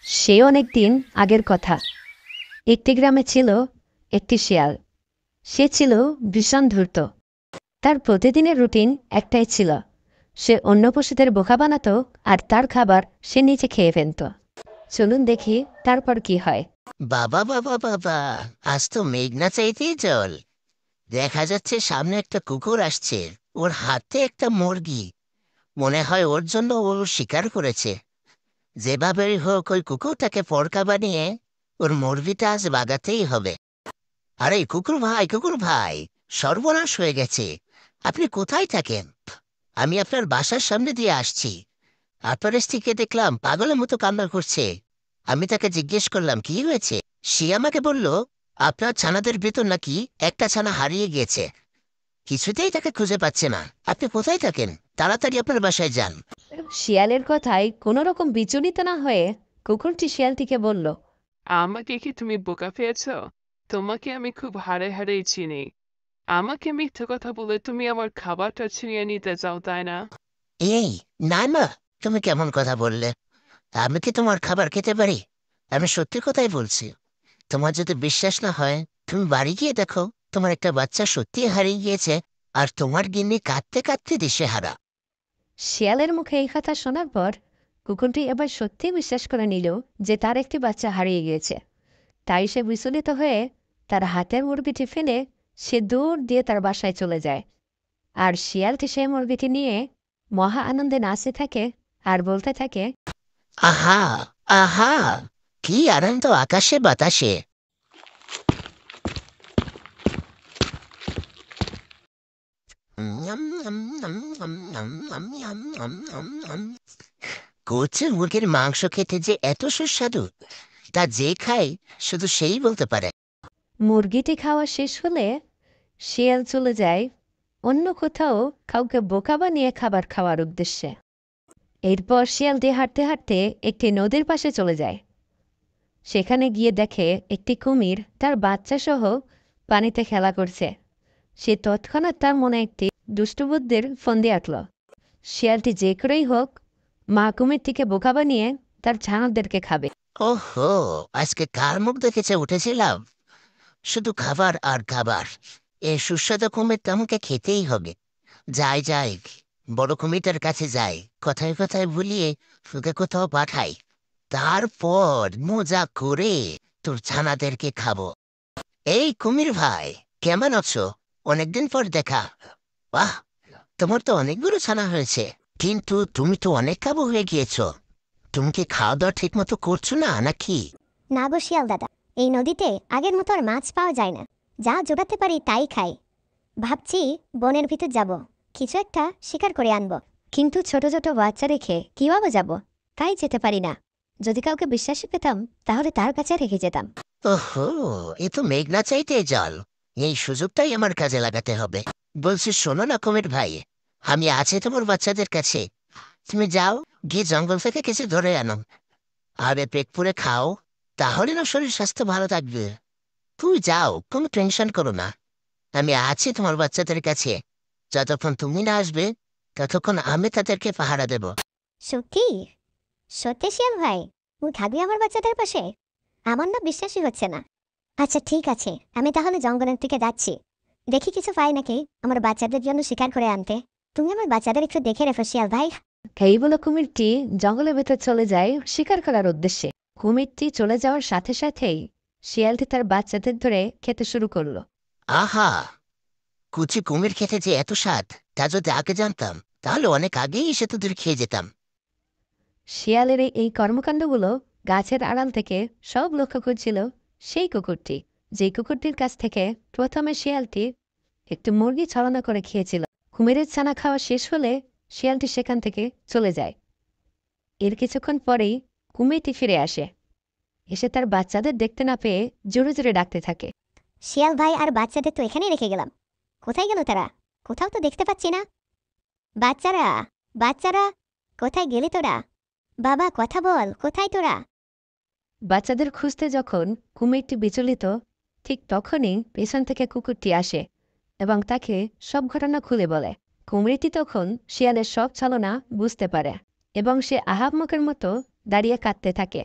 সে অনেক দিন আগের কথা। একটি গ্রামে ছিল একটি শিয়াল। সে ছিল ভীষণ ধূর্ত। তার প্রতিদিনের রুটিন একটাই ছিল, সে অন্য পশুদের বোকা বানাতো আর তার খাবার সে নিজে খেয়ে ফেলত। চলুন দেখি তারপর কি হয়। বাবা বাবা বাবা, আজ তো মেঘনা চাইতেই জল। দেখা যাচ্ছে সামনে একটা কুকুর আসছে, ওর হাতে একটা মুরগি। মনে হয় ওর জন্য ও শিকার করেছে। যেভাবেই হোক ওই কুকুরটাকে পরকা বানিয়ে ওর মুরগিটা আজ বাগাতেই হবে। আরে কুকুর ভাই, কুকুর ভাই, সর্বনাশ হয়ে গেছে। আপনি কোথায় থাকেন? আমি আপনার বাসার সামনে দিয়ে আসছি। আপনার স্ত্রীকে দেখলাম পাগলের মতো কান্না করছে। আমি তাকে জিজ্ঞেস করলাম কি হয়েছে। সে আমাকে বলল আপনার ছানাদের ভিতর নাকি একটা ছানা হারিয়ে গিয়েছে। কিছুতেই তাকে খুঁজে পাচ্ছে না। আপনি কোথায় থাকেন? তাড়াতাড়ি আপনার বাসায় যান। শিয়ালের কথায় কোনো রকম বিচলিত না হয়ে কুকুরটি শিয়ালটিকে বলল, আমাকে কি তুমি বোকা পেয়েছ? তোমাকে আমি খুব হাড়ে হাড়েই চিনি। আমাকে মিথ্যে কথা বলে তুমি আমার খাবারটা ছিনিয়ে নিতে চাও, তাই না? এই, না না, তুমি কেমন কথা বললে? আমি কি তোমার খাবার খেতে পারি? আমি সত্যি কথাই বলছি। তোমার যদি বিশ্বাস না হয়, তুমি বাড়ি গিয়ে দেখো তোমার একটা বাচ্চা সত্যি হারিয়ে গিয়েছে, আর তোমার গিন্নি কাঁদতে কাঁদতে দিশেহারা। শিয়ালের মুখে এই কথা শোনার পর কুকুরটি এবার সত্যি বিশ্বাস করে নিল যে তার একটি বাচ্চা হারিয়ে গিয়েছে। তাই সে বিচলিত হয়ে তার হাতের মুরগিটি ফেলে সে দৌড় দিয়ে তার বাসায় চলে যায়। আর শিয়ালটি সেই মুরগিটি নিয়ে মহা আনন্দে নাচতে থাকে আর বলতে থাকে, আহা, আহা, কি আনন্দ আকাশে বাতাসে। কচি মুরগির মাংস খেতে যে এত সুস্বাদু, তা যে খায় শুধু সেই বলতে পারে। মুরগিটি খাওয়া শেষ হলে শিয়াল চলে যায় অন্য কোথাও কাউকে বোকা বানিয়ে খাবার খাওয়ার উদ্দেশ্যে। এরপর শিয়ালটি হাঁটতে হাঁটতে একটি নদীর পাশে চলে যায়। সেখানে গিয়ে দেখে একটি কুমির তার বাচ্চা সহ পানিতে খেলা করছে। সে তৎক্ষণাৎ তার মনে একটি দুষ্টবুদ্ধির ফন্দি আঁটল। শিয়ালটি যে করেই হোক মা কুমিরটিকে বোকা বানিয়ে তার ছানাদেরকে খাবে। ওহো, আজকে কার মুখ দেখেছে উঠেছিলাম। শুধু খাবার আর খাবার। এই সুস্বাদু কুমির তো আমাকে খেতেই হবে। যাই যাই, বড় কুমিরটার কাছে যাই, কথায় কথায় ভুলিয়ে তোকে কোথাও পাঠাই। তারপর মজা করে তোর ছানাদেরকে খাবো। এই কুমির ভাই, কেমন আছো? অনেকদিন পর দেখা। বাহ, তোমার তো অনেকগুলো ছানা হয়েছে। কিন্তু তুমি তো অনেক কাবু হয়ে গিয়েছো। তুমি কি খাওয়া দাওয়া ঠিক মতো করছো না নাকি? না গো শিয়াল দাদা, এই নদীতে আগের মতো আর মাছ পাওয়া যায় না। যা জোগাতে পারি তাই খাই। ভাবছি বনের ভিতর যাব, কিছু একটা শিকার করে আনবো। কিন্তু ছোট ছোট বাচ্চা রেখে কিভাবে যাব? তাই যেতে পারি না। যদি কাউকে বিশ্বাসী পেতাম তাহলে তার কাছে রেখে যেতাম। ওহো, এ তো মেঘনা চাইতে জল। এই সুযোগটাই আমার কাজে লাগাতে হবে। বলছি শোনো না কুমির ভাই, আমি আছি তোমার বাচ্চাদের কাছে। তুমি যাও, গিয়ে জঙ্গল থেকে কিছু ধরে আনো। আর পেট পুরে খাও, তাহলে না শরীর স্বাস্থ্য ভালো থাকবে। তুই যাও, কোনো টেনশন করো না। আমি আছি তোমার বাচ্চাদের কাছে। যতক্ষণ তুমি না আসবে, ততক্ষণ আমি তাদেরকে পাহারা দেব। সত্যি? সত্যি শিয়াল ভাই, তুই থাকবি আমার বাচ্চাদের পাশে? আমার না বিশ্বাসই হচ্ছে না। আচ্ছা ঠিক আছে, আমি তাহলে জঙ্গলের দিকে যাচ্ছি। দেখি কিছু পাই নাকি আমার বাচ্চাদের জন্য শিকার করে আনতে। তুমি আমার বাচ্চাদের একটু দেখে রেখো শিয়াল ভাই। এই বলে কুমিরটি জঙ্গলের ভেতর চলে যায় শিকার করার উদ্দেশ্যে। কুমিরটি চলে যাওয়ার সাথে সাথেই শিয়ালটি তার বাচ্চাদের ধরে খেতে শুরু করলো। আহা, কুচি কুমির খেতে যে এত স্বাদ, তা যদি আগে জানতাম তাহলে অনেক আগেই এসে তোদের খেয়ে যেতাম। শিয়ালের এই কর্মকাণ্ডগুলো গাছের আড়াল থেকে সব লক্ষ্য করছিল সেই কুকুরটি, যে কুকুরটির কাছ থেকে প্রথমে শিয়ালটি একটু মুরগি ছলনা করে খেয়েছিল। কুমিরের ছানা খাওয়া শেষ হলে শিয়ালটি সেখান থেকে চলে যায়। এর কিছুক্ষণ পরেই কুমিরটি ফিরে আসে। এসে তার বাচ্চাদের দেখতে না পেয়ে জোরে জোরে ডাকতে থাকে। শিয়াল ভাই আর বাচ্চাদের তো এখানেই রেখে গেলাম। কোথায় গেল তারা? কোথাও তো দেখতে পাচ্ছি না। বাচ্চারা, বাচ্চারা, কোথায় গেলি তোরা? বাবা কথা বল, কোথায় তোরা? বাচ্চাদের খুঁজতে যখন কুমিরটি বিচলিত, ঠিক তখনই পেছন থেকে কুকুরটি আসে এবং তাকে সব ঘটনা খুলে বলে। কুমিরটি তখন শিয়ালের সব ছলনা বুঝতে পারে এবং সে আহাম্মকের মতো দাঁড়িয়ে কাঁদতে থাকে।